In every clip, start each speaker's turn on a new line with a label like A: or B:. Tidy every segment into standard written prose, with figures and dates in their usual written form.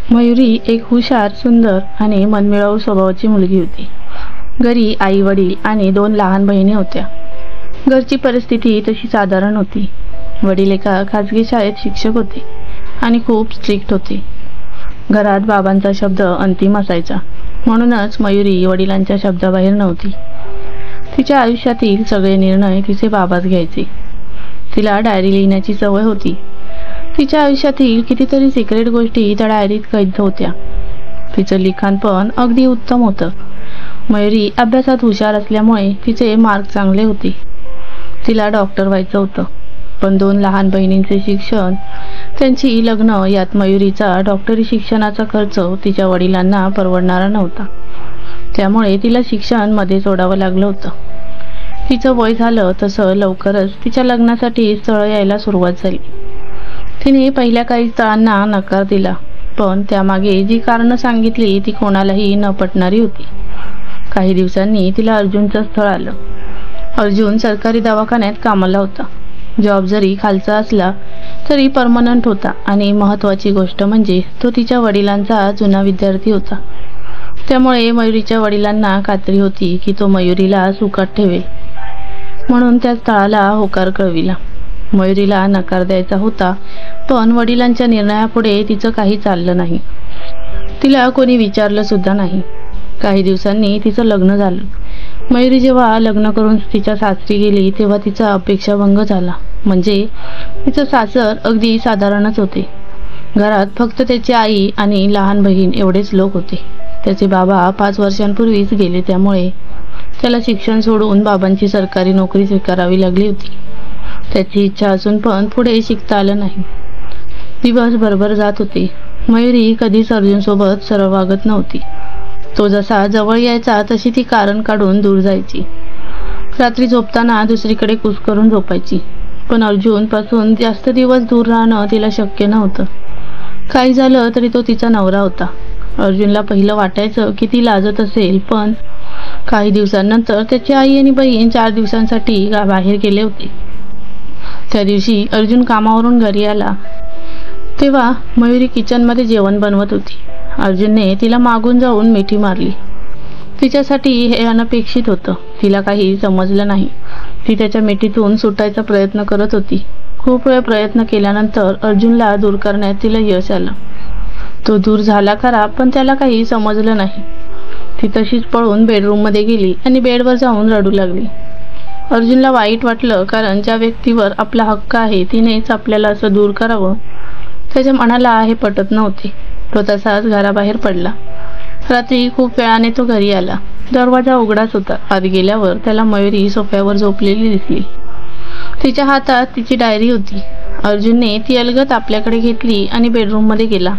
A: मयुरी एक हुशार, सुंदर आणि मनमिळावू स्वभावाची मुलगी होती. घरी आई वडील आणि 2 लहान बहिणी होत्या. घरची परिस्थिती तशी साधारण होती. वडील एका खाजगी शाळेत शिक्षक होते आणि खूप स्ट्रिक्ट होते. घरात बाबांचा शब्द अंतिम असायचा, म्हणूनच मयुरी वडिलांच्या शब्दाबाहेर नव्हती. तिच्या आयुष्यातील सगळे निर्णय तिचे बाबाच घ्यायचे. तिला डायरी लिहिण्याची सवय होती. तिच्या आयुष्यातील कितीतरी सिक्रेट गोष्टी त्या डायरीत कैद होत्या. तिचं लिखाण पण अगदी उत्तम होतं. मयुरी अभ्यासात हुशार असल्यामुळे तिचे मार्क चांगले होते. तिला डॉक्टर व्हायचं होतं, पण 2 लहान बहिणींचे शिक्षण, त्यांची लग्न यात मयुरीचा डॉक्टरी शिक्षणाचा खर्च तिच्या वडिलांना परवडणारा नव्हता. त्यामुळे तिला शिक्षण मध्ये सोडावं लागलं होतं. तिचं वय झालं तसं लवकरच तिच्या लग्नासाठी स्थळं यायला सुरुवात झाली. तिने पहिल्या काही स्थळांना नकार दिला, पण त्यामागे जी कारणं सांगितली ती कोणालाही न पटणारी होती. काही दिवसांनी तिला अर्जुनचं स्थळ आलं. अर्जुन सरकारी दवाखान्यात कामाला होता. जॉब जरी खालचा असला तरी परमनंट होता आणि महत्त्वाची गोष्ट म्हणजे तो तिच्या वडिलांचा जुना विद्यार्थी होता. त्यामुळे मयुरीच्या वडिलांना खात्री होती की तो मयुरीला सुखात ठेवेल, म्हणून त्या स्थळाला होकार कळविला. मयुरीला नकार द्यायचा होता, पण वडिलांच्या निर्णयापुढे तिचं काही चाललं नाही. तिला कोणी विचारलं सुद्धा नाही. काही दिवसांनी तिचं लग्न झालं. मयुरी जेव्हा लग्न करून तिच्या सासरी गेली तेव्हा तिचा अपेक्षाभंग झाला. म्हणजे तिचं सासर अगदी साधारणच होते. घरात फक्त त्याची आई आणि लहान बहीण एवढेच लोक होते. त्याचे बाबा 5 वर्षांपूर्वीच गेले, त्यामुळे त्याला शिक्षण सोडून बाबांची सरकारी नोकरी स्वीकारावी लागली होती. त्याची इच्छा असून पण पुढे शिकता आलं नाही. दिवस भरभर जात होते. मयुरी कधीच अर्जुनसोबत सरळ वागत नव्हती. तो जसा जवळ यायचा तशी ती कारण काढून दूर जायची. रात्री झोपताना दुसरीकडे कूस करून झोपायची. पण अर्जुन पासून जास्त दिवस दूर राहणं तिला शक्य नव्हतं. काही झालं तरी तो तिचा नवरा होता. अर्जुनला पहिलं वाटायचं की ती लाजत असेल, पण काही दिवसांनंतर त्याची आई आणि बहीण 4 दिवसांसाठी बाहेर गेले होते. त्या दिवशी अर्जुन कामावरून घरी आला तेव्हा मयुरी किचनमध्ये जेवण बनवत होती. अर्जुनने तिला मागून जाऊन मिठी मारली. तिच्यासाठी हे अनपेक्षित होतं. तिला काही समजलं नाही. ती त्याच्या मिठीतून सुटायचा प्रयत्न करत होती. खूप वेळ प्रयत्न केल्यानंतर अर्जुनला दूर करण्यात तिला यश आलं. तो दूर झाला खरा, पण त्याला काही समजलं नाही. ती तशीच पळून बेडरूममध्ये गेली आणि बेडवर जाऊन रडू लागली. अर्जुनला वाईट वाटलं, कारण ज्या व्यक्तीवर आपला हक्क आहे तिनेच आपल्याला असं दूर करावं, त्याच्या मनाला हे पटत नव्हते. तो तसाच घराबाहेर पडला. रात्री खूप वेळाने तो घरी आला. दरवाजा उघडाच होता. आत गेल्यावर त्याला मयुरी सोफ्यावर झोपलेली दिसली. तिच्या हातात तिची डायरी होती. अर्जुनने ती अलगद आपल्याकडे घेतली आणि बेडरूममध्ये गेला.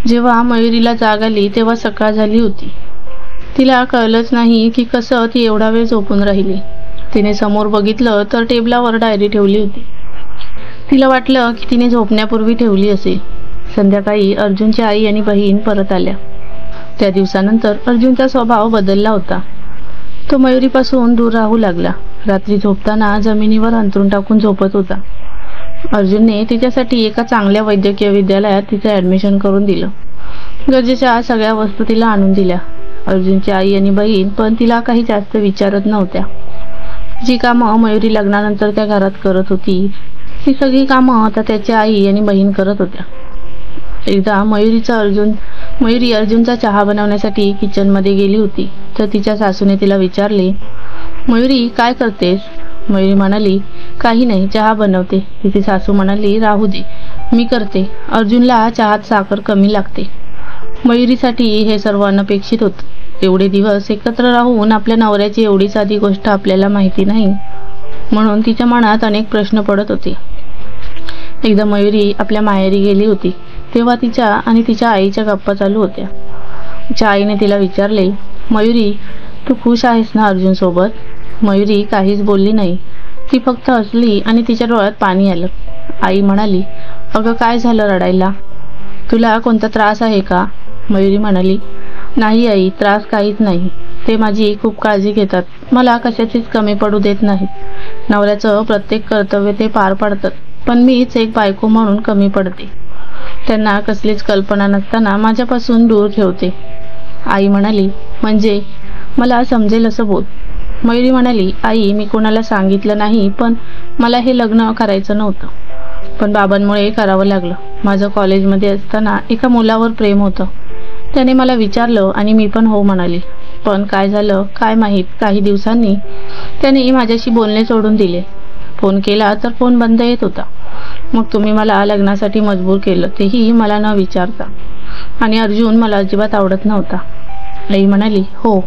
A: जेव्हा मयुरीला जाग आली तेव्हा सकाळ झाली होती. तिला कळलंच नाही की कसं ती एवढा वेळ झोपून राहिली. तिने समोर बघितलं तर टेबलावर डायरी ठेवली होती. तिला वाटलं की तिने झोपण्यापूर्वी ठेवली असेल. संध्याकाळी अंजुनची आई आणि बहीण परत आल्या. त्या दिवसानंतर अर्जुनचा स्वभाव बदलला होता. तो मयुरीपासून दूर राहू लागला. रात्री झोपताना जमिनीवर अंथरूण टाकून झोपत होता. अर्जुनने तिच्यासाठी एका चांगल्या वैद्यकीय विद्यालयात तिचे ॲडमिशन करून दिलं. गरजेच्या सगळ्या वस्तू तिला आणून दिल्या. अर्जुनची आई आणि बहीण पण तिला काही जास्त विचारत नव्हत्या. जी कामं मयुरी लग्नानंतर त्या घरात करत होती ती सगळी कामं आता त्याची आई आणि बहीण करत होत्या. एकदा मयुरी अर्जुनचा चहा बनवण्यासाठी किचनमध्ये गेली होती तर तिच्या सासूने तिला विचारले, मयुरी काय करतेस? मयुरी म्हणाली, काही नाही, चहा बनवते. तिची सासू म्हणाली, राहू दे, मी करते. अर्जुनला चहात साखर कमी लागते. मयुरीसाठी हे सर्व अनपेक्षित होतं. एवढे दिवस एकत्र राहून आपल्या नवऱ्याची एवढी साधी गोष्ट आपल्याला माहिती नाही, म्हणून तिच्या मनात अनेक प्रश्न पडत होते. एकदा मयुरी आपल्या माहेरी गेली होती तेव्हा तिच्या आणि तिच्या आईच्या गप्पा चालू होत्या. तिच्या आईने तिला विचारले, मयुरी तू खुश आहेस ना अर्जुन सोबत? मयुरी काहीच बोलली नाही. ती फक्त हसली आणि तिच्या डोळ्यात पाणी आलं. आई म्हणाली, अगं काय झालं रडायला? तुला कोणता त्रास आहे का? मयुरी म्हणाली, नाही आई, त्रास काहीच नाही. ते माझी खूप काळजी घेतात. मला कशाचीच कमी पडू देत नाहीत. नवऱ्याचं प्रत्येक कर्तव्य ते पार पाडतात, पण मीच एक बायको म्हणून कमी पडते. त्यांना कसलीच कल्पना नसताना माझ्यापासून दूर ठेवते. आई म्हणाली, म्हणजे मला समजेल असं बोल. मयुरी म्हणाली, आई मी कोणाला सांगितलं नाही, पण मला हे लग्न करायचं नव्हतं. पण बाबांमुळे करावं लागलं. माझं कॉलेजमध्ये असताना एका मुलावर प्रेम होतं. त्याने मला विचारलं आणि मी पण हो म्हणाली. पण काय झालं काय माहीत, काही दिवसांनी त्याने माझ्याशी बोलणे सोडून दिले. फोन केला तर फोन बंद येत होता. मग तुम्ही मला लग्नासाठी मजबूर केलं, तेही मला न विचारता. आणि अर्जुन मला अजिबात आवडत नव्हता. आई म्हणाली, हो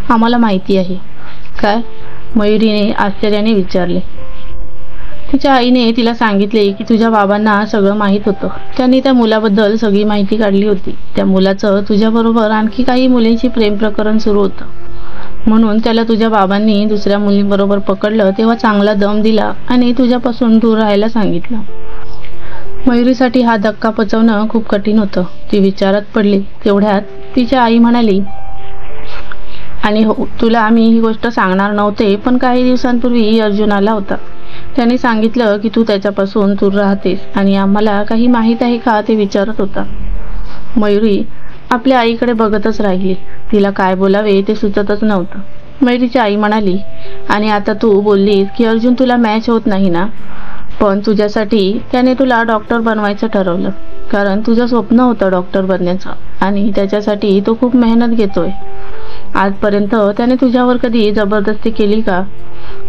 A: आम्हाला माहिती आहे. काय? मयुरीने आश्चर्याने विचारले. तिच्या आईने तिला सांगितले की तुझ्या बाबांना सगळं माहीत होतं. त्यांनी त्या मुलाबद्दल सगळी माहिती काढली होती. त्या मुलाचं तुझ्याबरोबर आणखी काही मुलींशी प्रेम प्रकरण सुरू होतं. म्हणून त्याला तुझ्या बाबांनी दुसऱ्या मुलीबरोबर पकडलं तेव्हा चांगला दम दिला आणि तुझ्यापासून दूर राहायला सांगितलं. मयुरीसाठी हा धक्का पचवणं खूप कठीण होतं. ती विचारात पडली. तेवढ्यात तिच्या आई म्हणाली, आणि हो, तुला आम्ही ही गोष्ट सांगणार नव्हते, पण काही दिवसांपूर्वी अर्जुन आला होता. त्याने सांगितलं की तू त्याच्यापासून दूर राहतेस आणि आम्हाला काही माहीत आहे का ते विचारत होता. मयुरी आपल्या आईकडे बघतच राहिली. तिला काय बोलावे ते सुचतच नव्हतं. मयुरीची आई म्हणाली, आणि आता तू बोललीस की अर्जुन तुला मॅच होत नाही ना, पण तुझ्यासाठी त्याने तुला डॉक्टर बनवायचं ठरवलं, कारण तुझं स्वप्न होतं डॉक्टर बनण्याचं आणि त्याच्यासाठी तो खूप मेहनत घेतोय. आजपर्यंत त्याने तुझ्यावर कधी जबरदस्ती केली का?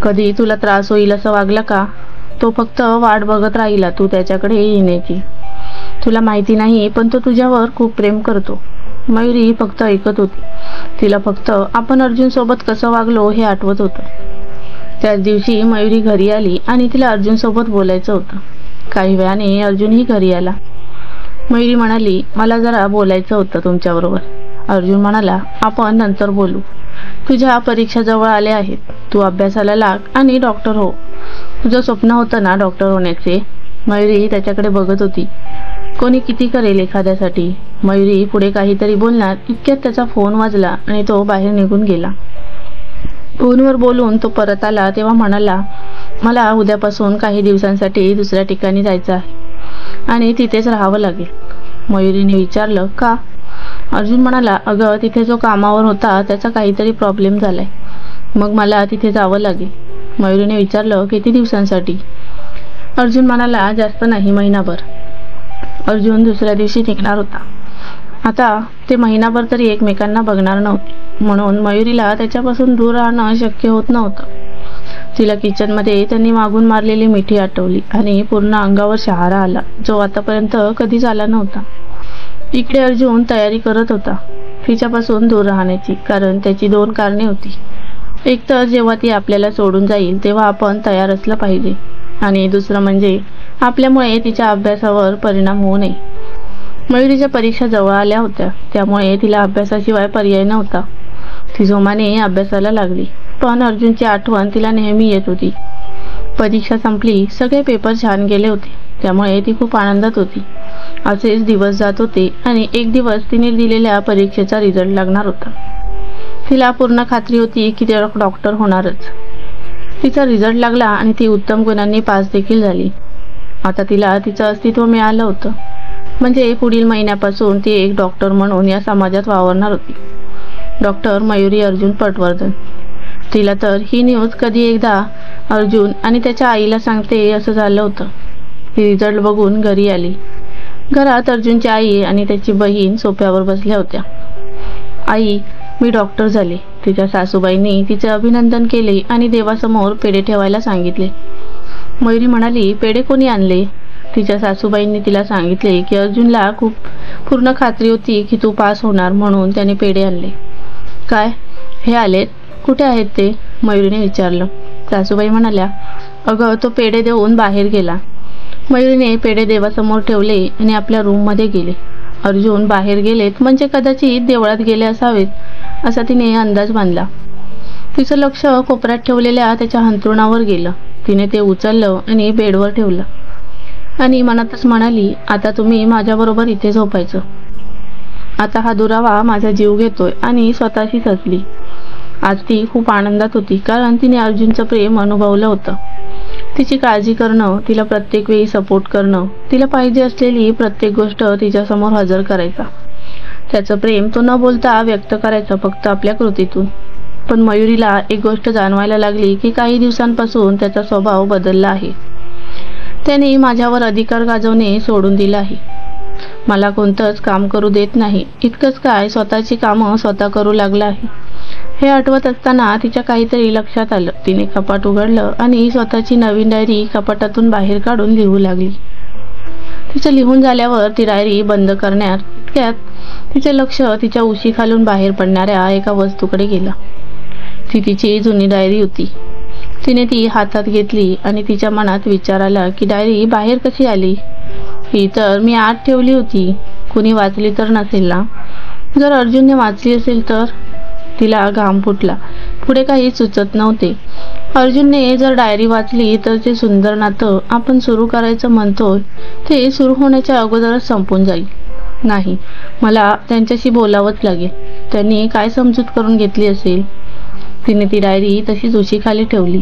A: कधी तुला त्रास होईल असं वागला का? तो फक्त वाट बघत राहिला तू त्याच्याकडे येण्याची. तुला माहिती नाही, पण तो तुझ्यावर खूप प्रेम करतो. मयुरी फक्त ऐकत होती. तिला फक्त आपण अर्जुन सोबत कसं वागलो हे आठवत होतं. त्याच दिवशी मयुरी घरी आली आणि तिला अर्जुन सोबत बोलायचं होतं. काही वेळाने अर्जुनही घरी आला. मयुरी म्हणाली, मला जरा बोलायचं होतं तुमच्याबरोबर. अर्जुन म्हणाला, आपण नंतर बोलू. तुझ्या परीक्षा जवळ आल्या आहेत. तू अभ्यासाला लाग आणि डॉक्टर हो. तुझं स्वप्न होतं ना डॉक्टर होण्याचे. मयुरी त्याच्याकडे बघत होती. कोणी किती करेल एखाद्यासाठी. मयुरी पुढे काहीतरी बोलणार इतक्यात त्याचा फोन वाजला आणि तो बाहेर निघून गेला. फोनवर बोलून तो परत आला तेव्हा म्हणाला, मला उद्यापासून काही दिवसांसाठी दुसऱ्या ठिकाणी जायचं आहे आणि तिथेच राहावं लागेल. मयुरीने विचारलं, का? अर्जुन म्हणाला, अगं तिथे जो कामावर होता त्याचा काहीतरी प्रॉब्लेम झालाय, मग मला तिथे जावं लागेल. मयुरीने विचारलं, किती दिवसांसाठी? अर्जुन म्हणाला, जास्त नाही, महिनाभर. अर्जुन दुसऱ्या दिवशी निघणार होता. आता ते महिनाभर तरी एकमेकांना बघणार नव्हते, म्हणून मयुरीला त्याच्यापासून दूर राहणं शक्य होत नव्हतं. तिला किचनमध्ये त्यांनी मागून मारलेली मिठी आठवली आणि पूर्ण अंगावर शहारा आला, जो आतापर्यंत कधीच आला नव्हता. इकडे अर्जुन तयारी करत होता तिच्यापासून दूर राहण्याची, कारण त्याची दोन कारणे होती. एक तर जेव्हा ती आपल्याला सोडून जाईल तेव्हा आपण तयार असलं पाहिजे, आणि दुसरं म्हणजे आपल्यामुळे तिच्या अभ्यासावर परिणाम होऊ नये. मयुरीच्या परीक्षा जवळ आल्या होत्या, त्यामुळे तिला अभ्यासाशिवाय पर्याय नव्हता. ती जोमाने अभ्यासाला लागली, पण अर्जुनची आठवण तिला नेहमी येत होती. परीक्षा संपली, सगळे पेपर छान गेले होते, त्यामुळे ती खूप आनंदात होती. असेच दिवस जात होते आणि एक दिवस तिने दिलेल्या परीक्षेचा रिझल्ट लागणार होता. तिला पूर्ण खात्री होती की ती डॉक्टर होणारच. तिचा रिझल्ट लागला आणि ती उत्तम गुणांनी पास देखील झाली. आता तिला तिचं अस्तित्व मिळालं होतं, म्हणजे पुढील महिन्यापासून ती एक डॉक्टर म्हणून या समाजात वावरणार होती. डॉक्टर मयुरी अर्जुन पटवर्धन. तिला तर ही न्यूज कधी एकदा अर्जुन आणि त्याच्या आईला सांगते असं झालं होतं. ती रिझल्ट बघून घरी आली. घरात अर्जुनची आई आणि त्याची बहीण सोफ्यावर बसल्या होत्या. आई, मी डॉक्टर झाले. तिच्या सासूबाईंनी तिचे अभिनंदन केले आणि देवासमोर पेढे ठेवायला सांगितले. मयुरी म्हणाली, पेढे कोणी आणले? तिच्या सासूबाईंनी तिला सांगितले की अर्जुनला खूप पूर्ण खात्री होती की तू पास होणार, म्हणून त्याने पेढे आणले. काय? हे आलेत? कुठे आहेत ते? मयुरीने विचारलं. सासूबाई म्हणाल्या, अगं तो पेढे देऊन बाहेर गेला. मयुरीने पेढे देवासमोर ठेवले आणि आपल्या रूममध्ये गेले. अर्जुन बाहेर गेलेत म्हणजे कदाचित देवळात गेले असावेत असा तिने अंदाज बांधला. तिचं लक्ष कोपऱ्यात ठेवलेल्या त्याच्या अंथरुणावर गेलं. तिने ते उचललं आणि बेडवर ठेवलं आणि मनातच म्हणाली, आता तुम्ही माझ्याबरोबर इथे झोपायचं. आता हा दुरावा माझा जीव घेतोय. आणि स्वतःशीच हसली. आज ती खूप आनंदात होती, कारण तिने अर्जुनचं प्रेम अनुभवलं होतं. तिची काळजी करणं, तिला प्रत्येक वेळी सपोर्ट करणं, तिला पाहिजे असलेली प्रत्येक गोष्ट तिच्यासमोर हजर करायचा. त्याचं प्रेम तो न बोलता व्यक्त करायचा, फक्त आपल्या कृतीतून. पण मयुरीला एक गोष्ट जाणवायला लागली की काही दिवसांपासून त्याचा स्वभाव बदलला आहे. त्याने माझ्यावर अधिकार गाजवणे सोडून दिलं आहे. मला कोणतंच काम करू देत नाही. इतकंच काय, स्वतःची कामं स्वतः करू लागला आहे. हे आठवत असताना तिच्या काहीतरी लक्षात आलं. तिने कपाट उघडलं आणि स्वतःची नवीन डायरी कपाटातून बाहेर काढून लिहू लागली. तिचं लिहून झाल्यावर ती डायरी बंद करण्यात इतक्यात तिचे लक्ष तिच्या उशीखालून बाहेर पडणाऱ्या एका वस्तूकडे गेलं. ती तिची जुनी डायरी होती. तिने ती हातात घेतली आणि तिच्या मनात विचार आला की डायरी बाहेर कशी आली? ही तर मी आत ठेवली होती. कुणी वाचली तर नसेल ना? जर अर्जुनने वाचली असेल तर? तिला घाम फुटला. पुढे काही सुचत नव्हते. अर्जुनने जर डायरी वाचली तर ते सुंदर नातं आपण सुरू करायचं म्हणतोय ते सुरू होण्याच्या अगोदरच संपून जाईल. नाही, मला त्यांच्याशी बोलावंच लागेल. त्यांनी काय समजूत करून घेतली असेल? तिने ती डायरी तशीच उशीखाली ठेवली.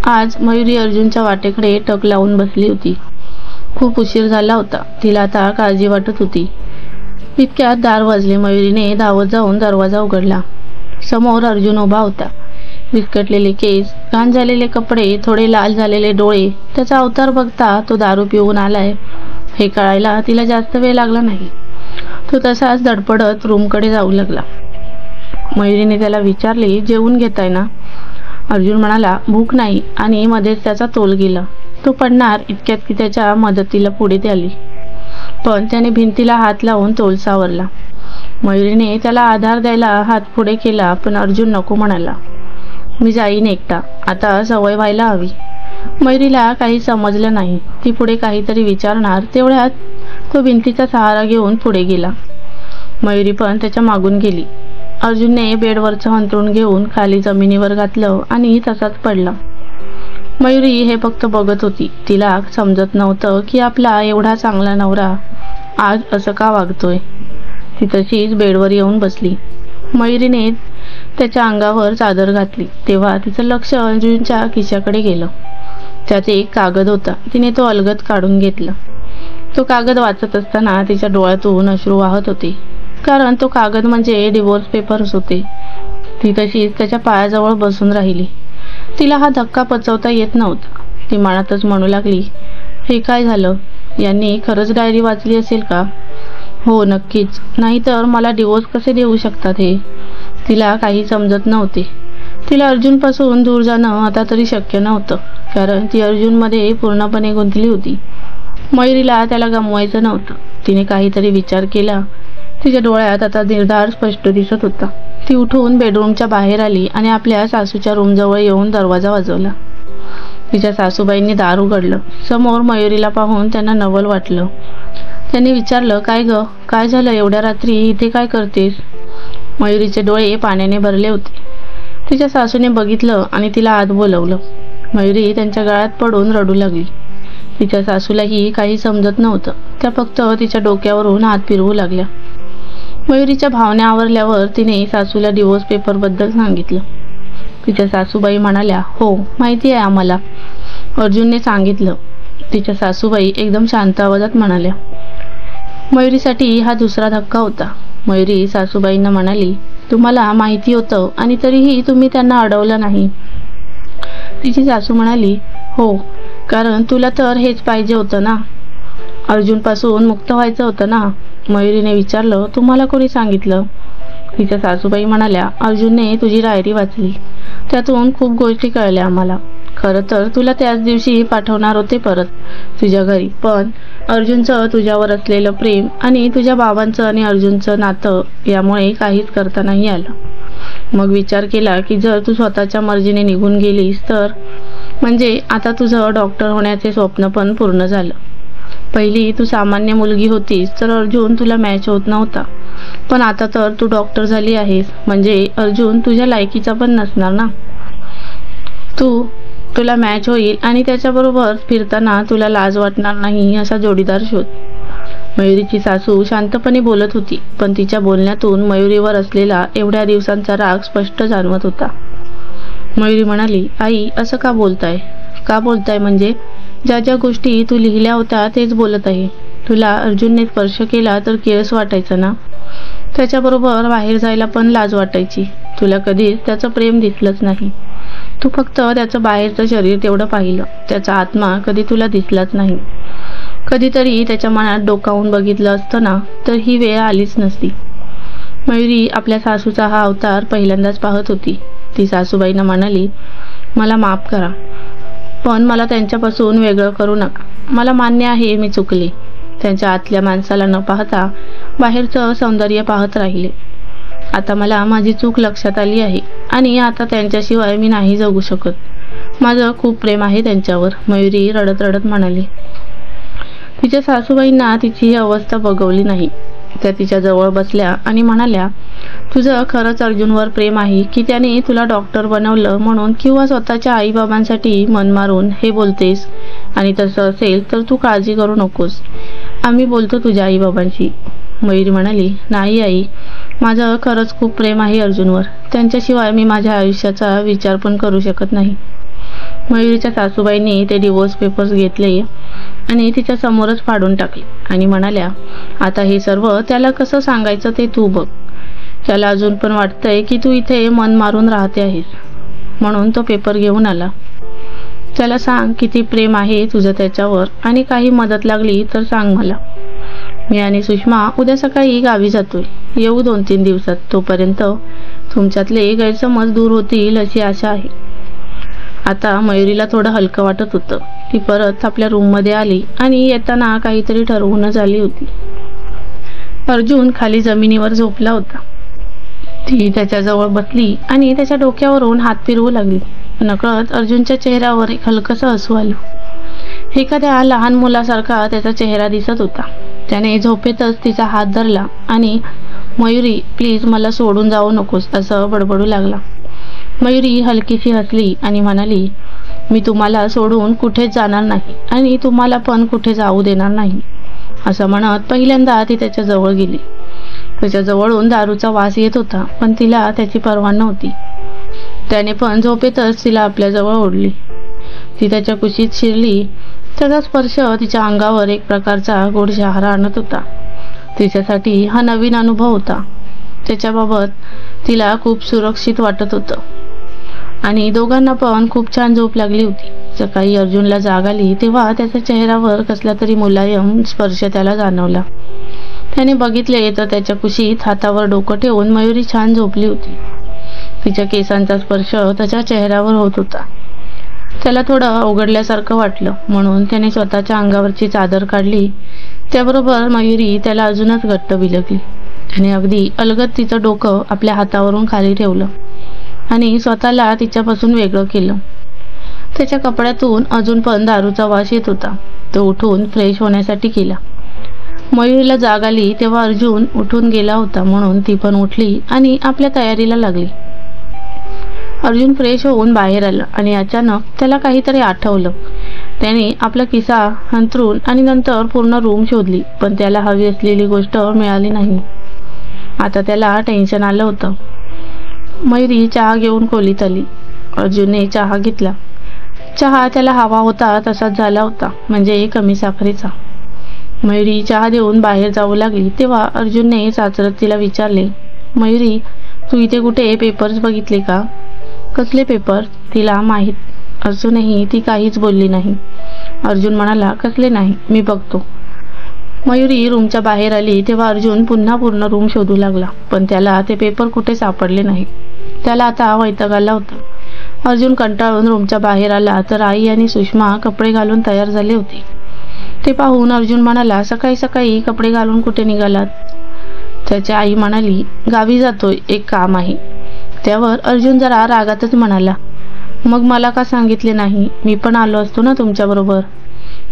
A: आज मयुरी अर्जुनच्या वाटेकडे टक लावून बसली होती. खूप उशीर झाला होता. तिला आता काळजी वाटत होती. इतक्यात दार वाजले. मयुरीने धावत जाऊन दरवाजा उघडला. समोर अर्जुन उभा होता. विस्कटलेले केस, घाण झालेले कपडे, थोडे लाल झालेले डोळे. त्याचा अवतार बघता तो दारू पिऊन आलाय हे कळायला तिला जास्त वेळ लागला नाही. तो तसाच धडपडत रूमकडे जाऊ लागला. मयुरीने त्याला विचारले, जेवून घेताय ना? अर्जुन म्हणाला, भूक नाही, आणि मध्येच त्याचा तोल गेला. तो पडणार इतक्यात की त्याच्या मदतीला पुढे आली. पण त्याने भिंतीला हात लावून तोल सावरला. मयुरीने त्याला आधार द्यायला हात पुढे केला, पण अर्जुन नको म्हणाला. मी जाईन एकटा, आता सवय व्हायला हवी. मयुरीला काही समजलं नाही. ती पुढे काहीतरी विचारणार तेवढ्यात तो भिंतीचा सहारा घेऊन पुढे गेला. मयुरी पण त्याच्या मागून गेली. अर्जुनने बेडवरचं अंथरूण घेऊन खाली जमिनीवर घातलं आणि तसाच पडला. मयुरी हे फक्त बघत होती. तिला समजत नव्हतं की आपला एवढा चांगला नवरा आज असं का वागतोय. ती तशीच बेडवर येऊन बसली. मयुरीने त्याच्या अंगावर चादर घातली तेव्हा तिचं लक्ष अर्जुनच्या खिशाकडे गेलं. त्यात एक कागद होता. तिने तो अलगद काढून घेतला. तो कागद वाचत असताना तिच्या डोळ्यातून अश्रू वाहत होते, कारण तो कागद म्हणजे डिवोर्स पेपर्स होते. ती तशीच त्याच्या पायाजवळ बसून राहिली. तिला हा धक्का पचवता येत नव्हता. ती मनातच म्हणू लागली, हे काय झालं? यांनी खरंच डायरी वाचली असेल का? हो, नक्कीच. नाहीतर मला डिवोर्स कसे देऊ शकतात हे? तिला काही समजत नव्हते. तिला अर्जुनपासून दूर जाणं आता तरी शक्य नव्हतं, कारण ती अर्जुनमध्ये पूर्णपणे गुंतली होती. मयुरीला त्याला गमवायचं नव्हतं. तिने काहीतरी विचार केला. तिच्या डोळ्यात आता निर्धार स्पष्ट दिसत होता. ती उठून बेडरूमच्या बाहेर आली आणि आपल्या सासूच्या रूमजवळ येऊन दरवाजा वाजवला. तिच्या सासूबाईंनी दार उघडलं. समोर मयुरीला पाहून त्यांना नवल वाटलं. त्यांनी विचारलं, काय ग, काय झालं? एवढ्या रात्री इथे काय करतेस? मयुरीचे डोळे पाण्याने भरले होते. तिच्या सासूने बघितलं आणि तिला आत बोलवलं. मयुरी त्यांच्या गळ्यात पडून रडू लागली. तिच्या सासूलाही काही समजत नव्हतं. त्या फक्त तिच्या डोक्यावरून हात फिरवू लागल्या. मयुरीच्या भावना आवरल्यावर तिने सासूला डिवोर्स पेपरबद्दल सांगितलं. तिच्या सासूबाई म्हणाल्या, हो, माहिती आहे आम्हाला. अर्जुनने सांगितलं. तिच्या सासूबाई एकदम शांत आवाजात म्हणाल्या. मयुरीसाठी हा दुसरा धक्का होता. मयुरी सासूबाईंना म्हणाली, तुम्हाला माहिती होतं आणि तरीही तुम्ही त्यांना अडवलं नाही. तिची सासू म्हणाली, हो, कारण तुला तर हेच पाहिजे होतं ना. अर्जुनपासून मुक्त व्हायचं होतं ना. मयुरीने विचारलं, तुम्हाला कोणी सांगितलं? तिच्या सासूबाई म्हणाल्या, अर्जुनने तुझी डायरी वाचली. त्यातून खूप गोष्टी कळल्या आम्हाला. खरं तर तुला त्याच दिवशी पाठवणार होते परत तुझ्या घरी, पण अर्जुनचं तुझ्यावर असलेलं प्रेम आणि तुझ्या बाबांचं आणि अर्जुनचं नातं यामुळे काहीच करता नाही आलं. मग विचार केला की जर तू स्वतःच्या मर्जीने निघून गेलीस तर, म्हणजे आता तुझं डॉक्टर होण्याचे स्वप्न पण पूर्ण झालं. पहिली तू सामान्य मुलगी होतीस तर अर्जुन तुला मॅच होत नव्हता, पण आता तर तू डॉक्टर झाली आहेस, म्हणजे अर्जुन तुझ्या लायकीचा पण नसणार ना. तुला मॅच होईल आणि त्याच्याबरोबर फिरताना तुला लाज वाटणार नाही असा जोडीदार शोध. मयुरीची सासू शांतपणे बोलत होती, पण तिच्या बोलण्यातून मयुरीवर असलेला एवढ्या दिवसांचा राग स्पष्ट जाणवत होता. मयुरी म्हणाली, आई, असं का बोलताय? का बोलताय म्हणजे? ज्या ज्या गोष्टी तू लिहिल्या होत्या तेच बोलत आहे. तुला अर्जुनने स्पर्श केला तर किळस वाटायचं ना? त्याच्याबरोबर बाहेर जायला पण लाज वाटायची. तुला कधीच त्याचं प्रेम दिसलंच नाही. तू फक्त त्याचं बाहेरचं शरीर तेवढं पाहिलं. त्याचा आत्मा कधी तुला दिसलाच नाही. कधीतरी त्याच्या मनात डोकावून बघितलं असतं ना तर ही वेळ आलीच नसती. मयुरी आपल्या सासूचा हा अवतार पहिल्यांदाच पाहत होती. ती सासूबाईंना म्हणाली, मला माफ करा, पण मला त्यांच्यापासून वेगळं करू नका. मला मान्य आहे मी चुकले. त्यांच्या आतल्या माणसाला न पाहता बाहेरचं सौंदर्य पाहत राहिले. आता मला माझी चूक लक्षात आली आहे आणि आता त्यांच्याशिवाय मी नाही जगू शकत. माझं खूप प्रेम आहे त्यांच्यावर, मयुरी रडत रडत म्हणाली. तिच्या सासूबाईंना तिची ही अवस्था बघवली नाही. त्या तिच्या जवळ बसल्या आणि म्हणाल्या, तुझं खरंच अर्जुनवर प्रेम आहे की त्याने तुला डॉक्टर बनवलं म्हणून, किंवा स्वतःच्या आईबाबांसाठी मन मारून हे बोलतेस? आणि तसं असेल तर तू काळजी करू नकोस, आम्ही बोलतो तुझ्या आईबाबांशी. मयुरी म्हणाली, नाही आई, माझं खरंच खूप प्रेम आहे अर्जुनवर. त्यांच्याशिवाय मी माझ्या आयुष्याचा विचार पण करू शकत नाही. मयुरीच्या सासूबाईंनी ते डिवोर्स पेपर्स घेतले आणि तिच्या समोरच फाडून टाकले आणि म्हणाल्या, आता हे सर्व त्याला कसं सांगायचं ते तू बघ. त्याला अजून पण वाटतंय की तू इथे मन मारून राहते आहेस, म्हणून तो पेपर घेऊन आला. त्याला सांग किती प्रेम आहे तुझं त्याच्यावर, आणि काही मदत लागली तर सांग मला. मी आणि सुषमा उद्या सकाळी गावी जातोय. येऊ 2-3 दिवसात. तोपर्यंत तुमच्यातले गैरसमज दूर होतील अशी आशा आहे. आता मयुरीला थोडं हलकं वाटत होतं. ती परत आपल्या रूममध्ये आली आणि येताना काहीतरी ठरवूनच आली होती. अर्जुन खाली जमिनीवर झोपला होता. ती त्याच्याजवळ बसली आणि त्याच्या डोक्यावरून हात फिरवू लागली. नकळत अर्जुनच्या चेहऱ्यावर एक हलकंसं हसू आलं. एखाद्या लहान मुलासारखा त्याचा चेहरा दिसत होता. त्याने झोपेतच तिचा हात धरला आणि मयुरी प्लीज मला सोडून जाऊ नकोस असं बडबडू लागला. मयुरी हलकीशी हसली आणि म्हणाली, मी तुम्हाला सोडून कुठेच जाणार नाही आणि तुम्हाला पण कुठे जाऊ देणार नाही. असं म्हणत पहिल्यांदा ती त्याच्या जवळ गेली. त्याच्या जवळून दारूचा वास येत होता, पण तिला त्याची पर्वा नव्हती. त्याने पण झोपेतच तिला आपल्याजवळ ओढली. ती त्याच्या कुशीत शिरली. त्याचा स्पर्श तिच्या अंगावर एक प्रकारचा गोड शहारा आणत होता. तिच्यासाठी हा नवीन अनुभव होता. त्याच्याबाबत तिला खूप सुरक्षित वाटत होतं आणि दोघांना पण खूप छान झोप लागली होती. सकाळी अर्जुनला जाग आली तेव्हा त्याच्या चेहऱ्यावर कसला तरी मुलायम स्पर्श त्याला जाणवला. त्याने बघितले तर त्याच्या कुशीत हातावर डोकं ठेवून मयुरी छान झोपली होती. तिच्या केसांचा स्पर्श त्याच्या चेहऱ्यावर होत होता. त्याला थोडं अवघडल्यासारखं वाटलं, म्हणून त्याने स्वतःच्या अंगावरची चादर काढली. त्याबरोबर मयुरी त्याला अजूनच घट्ट बिलगली. त्याने अगदी अलगद तिचं डोकं आपल्या हातावरून खाली ठेवलं आणि स्वतःला तिच्यापासून वेगळं केलं. त्याच्या कपड्यातून अजून पण दारूचा वास येत होता. तो उठून फ्रेश होण्यासाठी गेला. मयुरीला जाग आली तेव्हा अर्जुन उठून गेला होता, म्हणून ती पण उठली आणि आपल्या तयारीला लागली. अर्जुन फ्रेश होऊन बाहेर आला आणि अचानक त्याला काहीतरी आठवलं. त्याने आपला खिसा अंथरून आणि नंतर पूर्ण रूम शोधली, पण त्याला हवी असलेली गोष्ट मिळाली नाही. आता त्याला टेन्शन आलं होतं. मयुरी चहा घेऊन खोलीत आली. अर्जुनने चहा घेतला. चहा त्याला हवा होता तसाच झाला होता, म्हणजे कमी साखरेचा. मयुरी चहा देऊन बाहेर जाऊ लागली तेव्हा अर्जुनने साचरत तिला विचारले, मयुरी तू इथे कुठे पेपर्स बघितले का? कसले पेपर? तिला माहीत असूनही ती काहीच बोलली नाही. अर्जुन म्हणाला, कसले नाही, मी बघतो. मयुरी रूमच्या बाहेर आली तेव्हा अर्जुन पुन्हा पूर्ण रूम शोधू लागला, पण त्याला ते पेपर कुठे सापडले नाही. त्याला आता वैताग आला होता. अर्जुन कंटाळून रूमच्या बाहेर आला तर आई आणि सुषमा कपडे घालून तयार झाले होते. ते पाहून अर्जुन म्हणाला, सकाळी सकाळी कपडे घालून कुठे निघालात? त्याची आई म्हणाली, गावी जातोय, एक काम आहे. त्यावर अर्जुन जरा रागातच म्हणाला, मग मला का सांगितले नाही? मी पण आलो असतो ना तुमच्याबरोबर.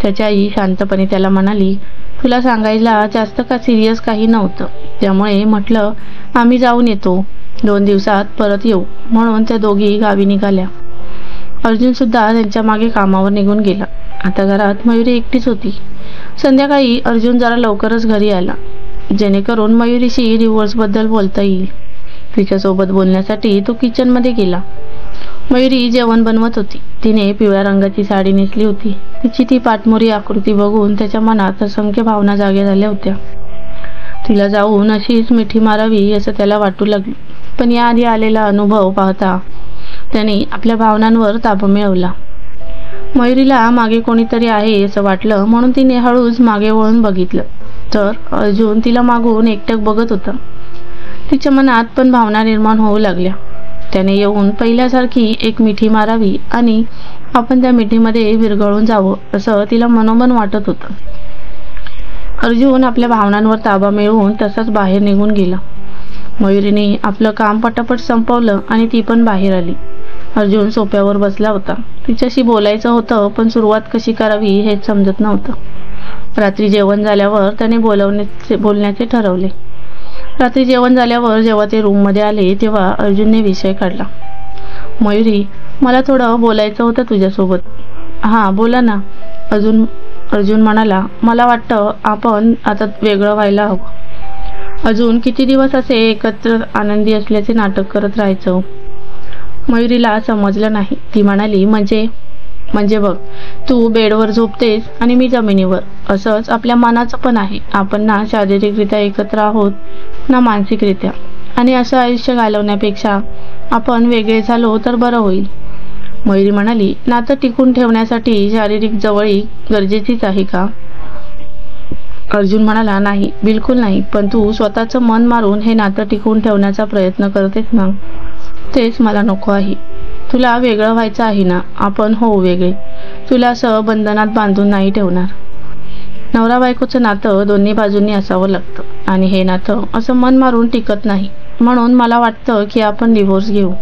A: त्याची आई शांतपणे त्याला म्हणाली, तुला सांगायला जास्त का सिरियस काही नव्हतं, त्यामुळे म्हटलं आम्ही जाऊन येतो, 2 दिवसात परत येऊ. म्हणून त्या दोघी गावी निघाल्या. अर्जुन सुद्धा त्यांच्या मागे कामावर निघून गेला. आता घरात मयुरी एकटीच होती. संध्याकाळी अर्जुन जरा लवकरच घरी आला, जेणेकरून मयुरीशी डिवोर्सबद्दल बोलता येईल. तिच्यासोबत बोलण्यासाठी तो किचनमध्ये गेला. मयुरी जेवण बनवत होती. तिने पिवळ्या रंगाची साडी नेसली होती. तिची ती पाठमोरी आकृती बघून त्याच्या मनात असंख्य भावना जाग्या झाल्या होत्या. तिला जाऊन अशीच मिठी मारावी असं त्याला वाटू लागलं. पण याआधी आलेला अनुभव पाहता त्याने आपल्या भावनांवर ताबा मिळवला. मयुरीला मागे कोणीतरी आहे असं वाटलं, म्हणून तिने हळूच मागे वळून बघितलं तर अर्जुन तिला मागून एकटक बघत होता. तिच्या मनात पण भावना निर्माण होऊ लागल्या. त्याने येऊन पहिल्यासारखी एक मिठी मारावी आणि आपण त्या मिठीमध्ये विरघळून जावं असं तिला मनोमन वाटत होतं. अर्जुन आपल्या भावनांवर ताबा मिळवून तसाच बाहेर निघून गेला. मयुरीने आपलं काम पटापट संपवलं आणि ती पण बाहेर आली. अर्जुन सोफ्यावर बसला होता. तिच्याशी बोलायचं होतं, पण सुरुवात कशी करावी हेच समजत नव्हतं. रात्री जेवण झाल्यावर त्याने बोलण्याचे ठरवले. रात्री जेवण झाल्यावर जेव्हा ते रूममध्ये आले तेव्हा अर्जुनने विषय काढला. मयुरी, मला थोडं बोलायचं होतं तुझ्यासोबत. हां बोला ना. अर्जुन म्हणाला, मला वाटतं आपण आता वेगळं व्हायला हवं. अजून किती दिवस असे एकत्र आनंदी असल्याचे नाटक करत राहायचं. मयुरीला समजलं नाही. ती म्हणाली, म्हणजे बघ, तू बेडवर झोपतेस आणि मी जमिनीवर. असंच आपल्या मनाचं पण आहे. आपण ना शारीरिकरित्या एकत्र आहोत ना मानसिकरित्या. आणि असं आयुष्य घालवण्यापेक्षा आपण वेगळे झालो तर बरं होईल. मयुरी म्हणाली, नातं टिकून ठेवण्यासाठी शारीरिक जवळीक गरजेचीच आहे का? अर्जुन म्हणाला, नाही, बिलकुल नाही. पण तू स्वतःचं मन मारून हे नातं टिकवून ठेवण्याचा प्रयत्न करतेस ना, तेच मला नको आहे. तुला वेगळं व्हायचं आहे ना, आपण होऊ वेगळे. तुला असं बंधनात बांधून नाही ठेवणार. नवरा बायकोचं नातं दोन्ही बाजूंनी असावं लागतं आणि हे नातं असं मन मारून टिकत नाही. म्हणून मला वाटतं की आपण डिवोर्स घेऊ.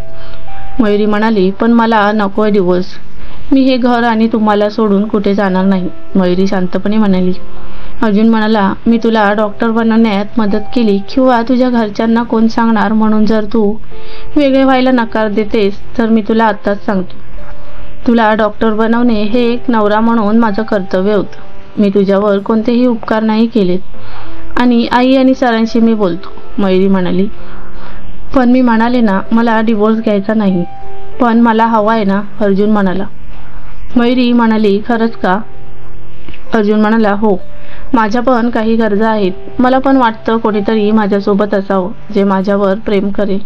A: मयुरी म्हणाली, पण मला नकोय डिवोर्स. मी हे घर आणि तुम्हाला सोडून कुठे जाणार नाही. मयुरी शांतपणे म्हणाली. अर्जुन म्हणाला, मी तुला डॉक्टर बनवण्यात मदत केली किंवा तुझ्या घरच्यांना कोण सांगणार, म्हणून जर तू वेगळे व्हायला नकार देतेस तर मी तुला आत्ताच सांगतो, तुला डॉक्टर बनवणे हे एक नवरा म्हणून माझं कर्तव्य होतं. मी तुझ्यावर कोणतेही उपकार नाही केलेत आणि आई आणि सरांशी मी बोलतो. मयुरी म्हणाली, पण मी म्हणाले ना, मला डिवोर्स घ्यायचा नाही. पण मला हवा आहे ना, अर्जुन म्हणाला. मयुरी म्हणाली, खरंच का? अर्जुन म्हणाला, हो, माझ्या पण काही गरजा आहेत. मला पण वाटतं कोणीतरी माझ्यासोबत असावं जे माझ्यावर प्रेम करेल.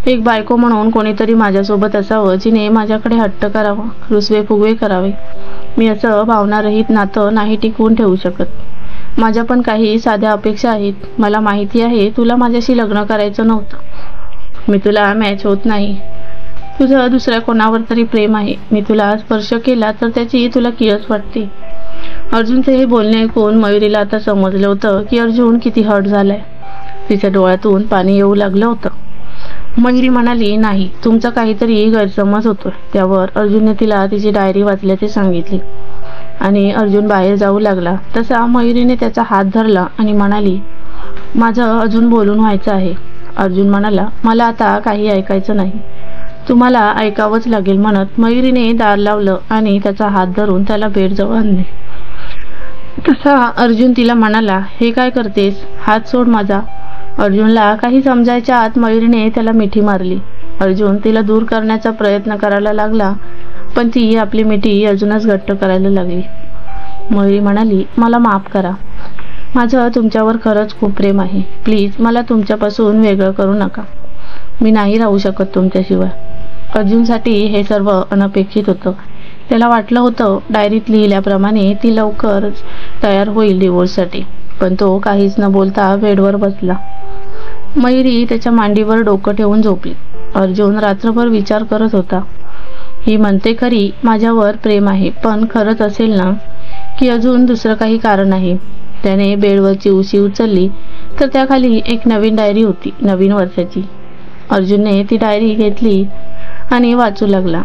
A: एक बायको म्हणून कोणीतरी माझ्यासोबत असावं जिने माझ्याकडे हट्ट करावा, रुसवे फुगवे करावे. मी असं भावनारहित नातं नाही टिकवून ठेवू शकत. माझ्या पण काही साध्या अपेक्षा आहेत. मला माहिती आहे तुला माझ्याशी लग्न करायचं नव्हतं. मी तुला मॅच होत नाही. तुझं दुसऱ्या कोणावर तरी प्रेम आहे. मी तुला स्पर्श केला तर त्याची तुला किळस वाटते. अर्जुनचे हे बोलणे ऐकून मयुरीला आता समजलं होतं की अर्जुन किती हर्ट झालाय. तिच्या डोळ्यातून पाणी येऊ लागलं होतं. मयुरी म्हणाली, नाही, तुमचा काहीतरी गैरसमज होतोय. त्यावर अर्जुनने तिला तिची डायरी वाचल्याचे सांगितले आणि अर्जुन बाहेर जाऊ लागला. तसा मयुरीने त्याचा हात धरला आणि म्हणाली, माझं अजून बोलून व्हायचं आहे. अर्जुन म्हणाला, मला आता काही ऐकायचं नाही. तुम्हाला ऐकावंच लागेल. म्हणत मयुरीने दार लावलं आणि त्याचा हात धरून त्याला बेडजवळ आणले. तसा अर्जुन तिला म्हणाला, हे काय करतेस? हात सोड माझा. अर्जुनला काही समजायच्या आत मयुरीने त्याला मिठी मारली. अर्जुन तिला दूर करण्याचा प्रयत्न करायला लागला, पण ती आपली मिठी अजूनच घट्ट करायला लागली. मयुरी म्हणाली, मला माफ करा. माझं तुमच्यावर खरंच खूप प्रेम आहे. प्लीज मला तुमच्यापासून वेगळं करू नका. मी नाही राहू शकत तुमच्याशिवाय. अर्जुनसाठी हे सर्व अनपेक्षित होतं. त्याला वाटलं होतं डायरीत लिहिल्याप्रमाणे ती लवकरच तयार होईल डिवोर्ससाठी. पण तो काहीच न बोलता बेडवर बसला. मयुरी त्याच्या मांडीवर डोकं ठेवून झोपली. अर्जुन रात्रभर विचार करत होता. ही म्हणते खरी माझ्यावर प्रेम आहे, पण खरंच असेल ना, की अजून दुसरं काही कारण आहे? त्याने बेडवरची उशी उचलली तर त्याखाली एक नवीन डायरी होती, नवीन वर्षाची. अर्जुनने ती डायरी घेतली आणि वाचू लागला.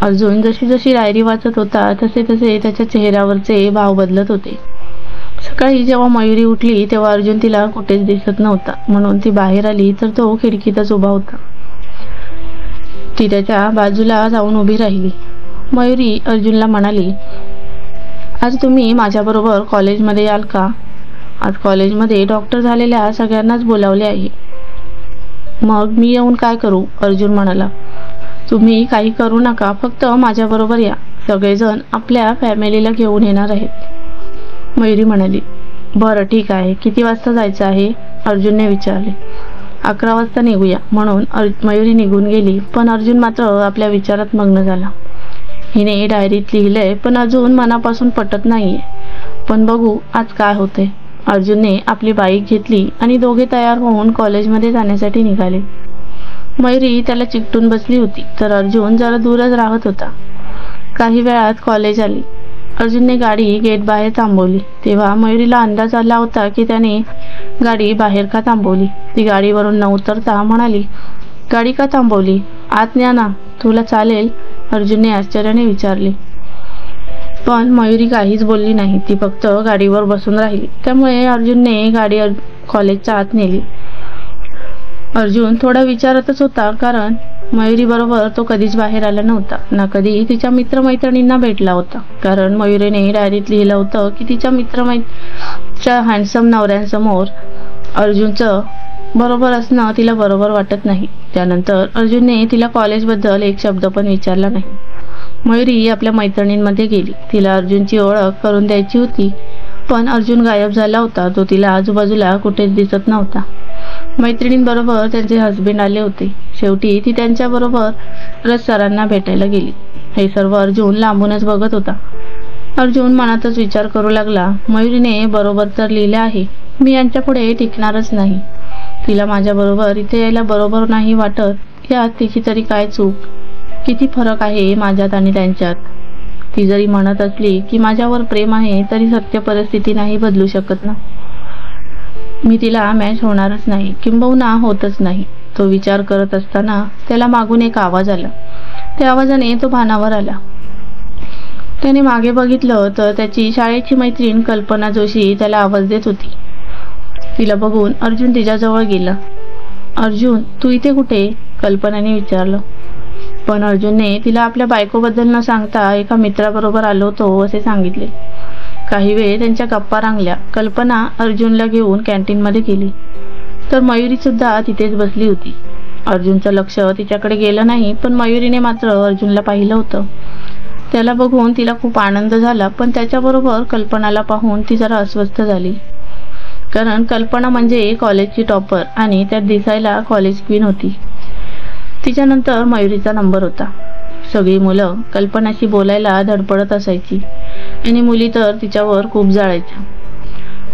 A: अर्जुन जशी जशी डायरी वाचत होता तसे तसे त्याच्या चेहऱ्यावरचे भाव बदलत होते. सकाळी जेव्हा मयुरी उठली तेव्हा अर्जुन तिला कुठेच दिसत नव्हता. म्हणून ती बाहेर आली तर तो खिडकीतच उभा होता. ती त्याच्या बाजूला जाऊन उभी राहिली. मयुरी अर्जुनला म्हणाली, आज तुम्ही माझ्याबरोबर कॉलेजमध्ये याल का? आज कॉलेजमध्ये डॉक्टर झालेल्या सगळ्यांनाच बोलावले आहे. मग मी येऊन काय करू? अर्जुन म्हणाला. तुम्ही काही करू नका, फक्त माझ्याबरोबर या. सगळेजण आपल्या फॅमिलीला घेऊन येणार आहेत. मयुरी म्हणाली. बरं ठीक आहे. किती वाजता जायचं आहे? अर्जुनने विचारले. 11 वाजता निघूया, म्हणून मयुरी निघून गेली. पण अर्जुन मात्र आपल्या विचारात मग्न झाला. हिने डायरीत लिहिलंय पण अजून मनापासून पटत नाहीये. पण बघू आज काय होते. अर्जुनने आपली बाईक घेतली आणि दोघे तयार होऊन कॉलेजमध्ये जाण्यासाठी निघाले. मयुरी त्याला चिकटून बसली होती, तर अर्जुन जरा दूरच राहत होता. काही वेळात कॉलेज आली. अर्जुनने गाडी गेट बाहेर थांबवली. तेव्हा मयुरीला अंदाज आला होता की त्याने गाडी बाहेर का थांबवली. ती गाडीवरून न उतरता म्हणाली, गाडी का थांबवली? आत न्या ना, तुला चालेल? अर्जुनने आश्चर्याने विचारले. पण मयुरी काहीच बोलली नाही. ती फक्त गाडीवर बसून राहिली. त्यामुळे अर्जुनने गाडी कॉलेजच्या आत नेली. अर्जुन थोडा विचारतच होता, कारण मयुरी बरोबर तो कधीच बाहेर आला नव्हता, ना कधी तिच्या मित्रमैत्रिणींना भेटला होता. कारण मयुरीने डायरीत लिहिलं होतं की तिच्या मित्रमैत्रिणीच्या हँडसम नवऱ्यांसमोर अर्जुनचं बरोबर असणं तिला बरोबर वाटत नाही. त्यानंतर अर्जुनने तिला कॉलेजबद्दल एक शब्द पण विचारला नाही. मयुरी आपल्या मैत्रिणींमध्ये गेली. तिला अर्जुनची ओळख करून द्यायची होती, पण अर्जुन गायब झाला होता. तो तिला आजूबाजूला कुठेच दिसत नव्हता. मैत्रिणींबरोबर त्यांचे हस्बंड आले होते. शेवटी ती त्यांच्याबरोबर रस सरांना भेटायला गेली. हे सर्व अर्जुन लांबूनच बघत होता. अर्जुन मनातच विचार करू लागला, मयुरीने बरोबर तर लिहिले आहे. मी यांच्यापुढे टिकणारच नाही. तिला माझ्याबरोबर इथे यायला बरोबर नाही वाटत. यात तिची तरी काय चूक? किती फरक आहे माझ्यात आणि त्यांच्यात. ती जरी म्हणत असली की माझ्यावर प्रेम आहे, तरी सत्य परिस्थिती नाही बदलू शकत ना. मी तिला मॅच होणारच नाही, किंबहुना होतच नाही. तो विचार करत असताना त्याला मागून एक आवाज आला. त्या आवाजाने तो भानावर आला. त्याने मागे बघितलं तर त्याची शाळेची मैत्रीण कल्पना जोशी त्याला आवाज देत होती. तिला बघून अर्जुन तिच्याजवळ गेला. अर्जुन, तू इथे कुठे? कल्पनाने विचारलं. पण अर्जुनने तिला आपल्या बायकोबद्दल न सांगता एका मित्राबरोबर आलो होतो असे सांगितले. काही वेळ त्यांच्या गप्पा रंगल्या. कल्पना अर्जुनला घेऊन कॅन्टीनमध्ये गेली, तर मयुरी सुद्धा तिथेच बसली होती. अर्जुनचं लक्ष तिच्याकडे गेलं नाही, पण मयुरीने मात्र अर्जुनला पाहिलं होतं. त्याला बघून तिला खूप आनंद झाला, पण त्याच्याबरोबर कल्पनाला पाहून ती जरा अस्वस्थ झाली. कारण कल्पना म्हणजे कॉलेजची टॉपर आणि त्यात दिसायला कॉलेज क्वीन होती. तिच्यानंतर मयुरीचा नंबर होता. सगळी मुलं कल्पनाशी बोलायला धडपडत असायची आणि मुली तर तिच्यावर खूप जाळायच्या.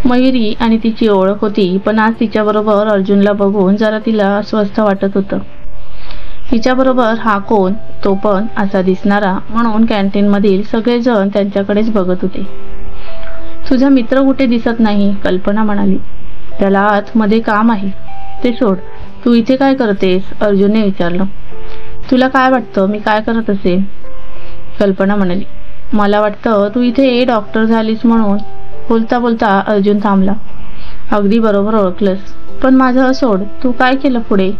A: मयुरी आणि तिची ओळख होती, पण आज तिच्याबरोबर अर्जुनला बघून जरा तिला अस्वस्थ वाटत होतं. तिच्याबरोबर हा कोण? तो पण असा दिसणारा. म्हणून कॅन्टीनमधील सगळेजण त्यांच्याकडेच बघत होते. तुझा मित्र कुठे दिसत नाही? कल्पना म्हणाली. त्याला आतमध्ये काम आहे, ते सोड. तू इथे काय करतेस? अर्जुनने विचारलं. तुला काय वाटतं मी काय करत असेल? कल्पना म्हणाली. मला वाटतं तू इथे डॉक्टर झालीस म्हणून. बोलता बोलता अर्जुन थांबला. अगदी बरोबर ओळखलंस. पण माझं सोड, तू काय केलं पुढे?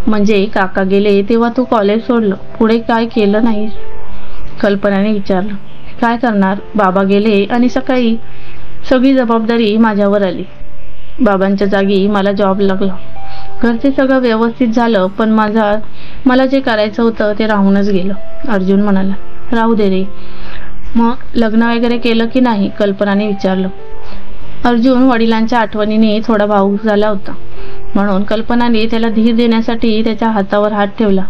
A: म्हणजे काका गेले तेव्हा तू कॉलेज सोडलं, पुढे काय केलं नाहीस? कल्पनाने विचारलं. काय करणार? बाबा गेले आणि सगळी जबाबदारी माझ्यावर आली. बाबांच्या जागी मला जॉब लागला. घरचे सगळं व्यवस्थित झालं, पण मला जे करायचं होतं ते राहूनच गेलं. अर्जुन म्हणाला. राहू दे रे. मग लग्न वगैरे केलं की नाही? कल्पनाने विचारलं. अर्जुन वडिलांच्या आठवणीने थोडा भावूक झाला होता, म्हणून कल्पनाने त्याला धीर देण्यासाठी त्याच्या हातावर हात ठेवला.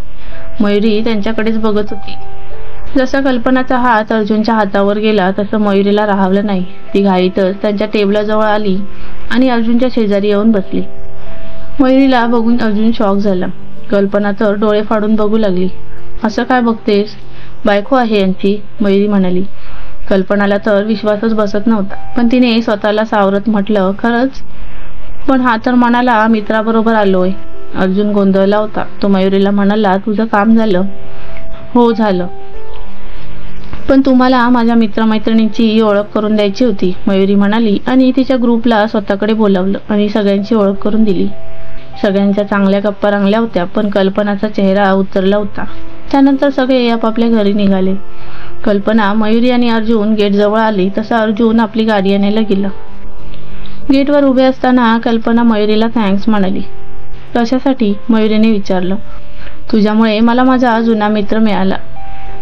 A: मयुरी त्यांच्याकडेच बघत होती. जसा कल्पनाचा हात अर्जुनच्या हातावर गेला तसं मयुरीला राहावलं नाही. ती घाईतच त्यांच्या टेबलाजवळ आली आणि अर्जुनच्या शेजारी येऊन बसली. मयुरीला बघून अर्जुन शॉक झाला. कल्पना तर डोळे फाडून बघू लागली. असं काय बघतेस? बायको आहे यांची, मयुरी म्हणाली. कल्पनाला तर विश्वासच बसत नव्हता, पण तिने स्वतःला सावरत म्हटलं, खरंच? पण हा तर म्हणाला मित्राबरोबर आलोय. अर्जुन गोंधळला होता. तो मयुरीला म्हणाला, तुझं काम झालं? हो झालं. पण तुम्हाला माझ्या मित्रमैत्रिणींची ओळख करून द्यायची होती, मयुरी म्हणाली आणि तिच्या ग्रुपला स्वतःकडे बोलावलं आणि सगळ्यांची ओळख करून दिली. सगळ्यांच्या चांगल्या गप्पा रंगल्या होत्या, पण कल्पनाचा चेहरा उतरला होता. त्यानंतर सगळे आपापल्या घरी निघाले. कल्पना, मयुरी आणि अर्जुन गेटजवळ आली तसा अर्जुन आपली गाडी आणायला गेला. गेटवर उभे असताना कल्पना मयुरीला थँक्स म्हणाली. कशासाठी? मयुरीने विचारलं. तुझ्यामुळे मला माझा जुना मित्र मिळाला.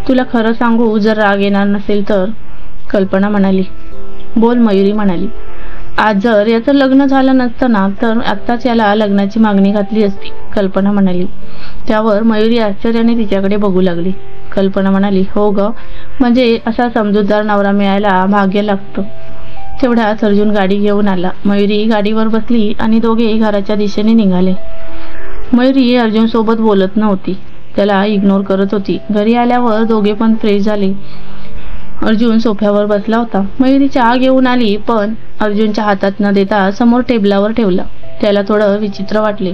A: तुला खरं सांगू, जर राग येणार नसेल तर, कल्पना म्हणाली. बोल, मयुरी म्हणाली. आज जर याचं लग्न झालं नसतं ना, तर आत्ताच याला लग्नाची मागणी घातली असती, कल्पना म्हणाली. त्यावर मयुरी आश्चर्याने तिच्याकडे बघू लागली. कल्पना म्हणाली, हो ग, म्हणजे असा समजूतदार नवरा मिळायला भाग्य लागतं. तेवढ्यात अर्जुन गाडी घेऊन आला. मयुरी गाडीवर बसली आणि दोघे घराच्या दिशेने निघाले. मयुरी अर्जुन सोबत बोलत नव्हती, त्याला इग्नोर करत होती. घरी आल्यावर दोघे पण फ्रेश झाले. अर्जुन सोफ्यावर बसला होता. मयुरी चहा घेऊन आली, पण अर्जुनच्या हातात न देता समोर टेबलावर ठेवला. त्याला थोडं विचित्र वाटले.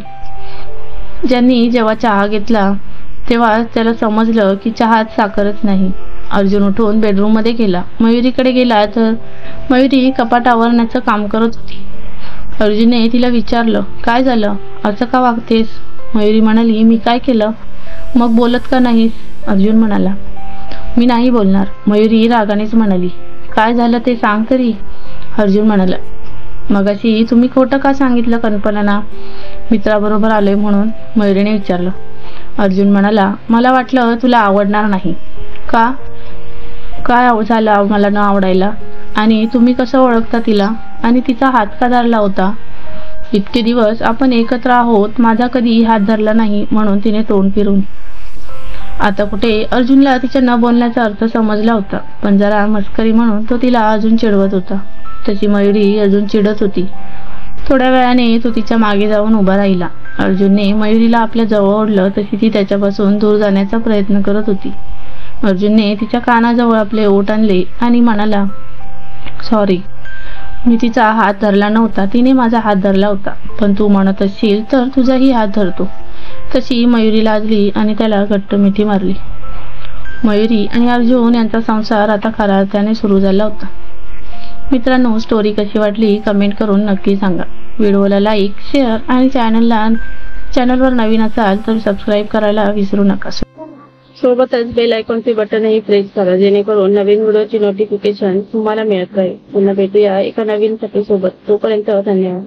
A: ज्यांनी जेव्हा चहा घेतला तेव्हा त्याला समजलं की चहात साखरच नाही. अर्जुन उठून बेडरूम मध्ये गेला. मयुरीकडे गेला तर मयुरी कपाट आवरण्याचं काम करत होती. अर्जुनने तिला विचारलं, काय झालं, असं का वागतेस? मयुरी म्हणाली, मी काय केलं? मग बोलत का नाहीस? अर्जुन म्हणाला, मी नाही बोलणार. मयुरी रागानेच म्हणाली, काय झालं ते सांग तरी. अर्जुन म्हणाला, मगाशी तुम्ही खोटं का सांगितलं कल्पना? मित्राबरोबर आलोय म्हणून, मयुरीने विचारलं. अर्जुन म्हणाला, मला वाटलं तुला आवडणार नाही. का? काय झालं मला न आवडायला? आणि तुम्ही कसं ओळखता तिला? आणि तिचा हात का धरला होता? इतके दिवस आपण एकत्र आहोत, माझा कधी हात धरला नाही, म्हणून तिने तोंड फिरून. आता कुठे अर्जुनला तिच्या न बोलण्याचा अर्थ समजला होता, पण जरा मस्करी म्हणून तो तिला अजून चिडवत होता. तशी मयुरी अजून चिडत होती. थोड्या वेळाने तो तिच्या मागे जाऊन उभा राहिला. अर्जुनने मयुरीला आपल्या जवळ ओढलं तशी ती त्याच्यापासून दूर जाण्याचा प्रयत्न करत होती. अर्जुनने तिच्या कानाजवळ आपले ओठ आणले आणि म्हणाला, सॉरी, मी तिचा हात धरला नव्हता, तिने माझा हात धरला होता, पण तू म्हणत असशील तर तुझाही हात धरतो. तशी मयुरी लाजली आणि त्याला घट्ट मिठी मारली. मयुरी आणि अर्जुन यांचा संसार आता खऱ्या अर्थाने सुरू झाला होता. मित्रांनो, स्टोरी कशी वाटली कमेंट करून नक्की सांगा. व्हिडिओला लाईक, शेअर आणि चॅनलवर नवीन असाल तर सबस्क्राईब करायला विसरू नका. सोबतच बेल आयकॉनचे बटनही प्रेस करा, जेणेकरून नवीन व्हिडिओची नोटिफिकेशन तुम्हाला मिळत राहील. पुन्हा भेटूया एका नवीन कथेसोबत. तोपर्यंत धन्यवाद.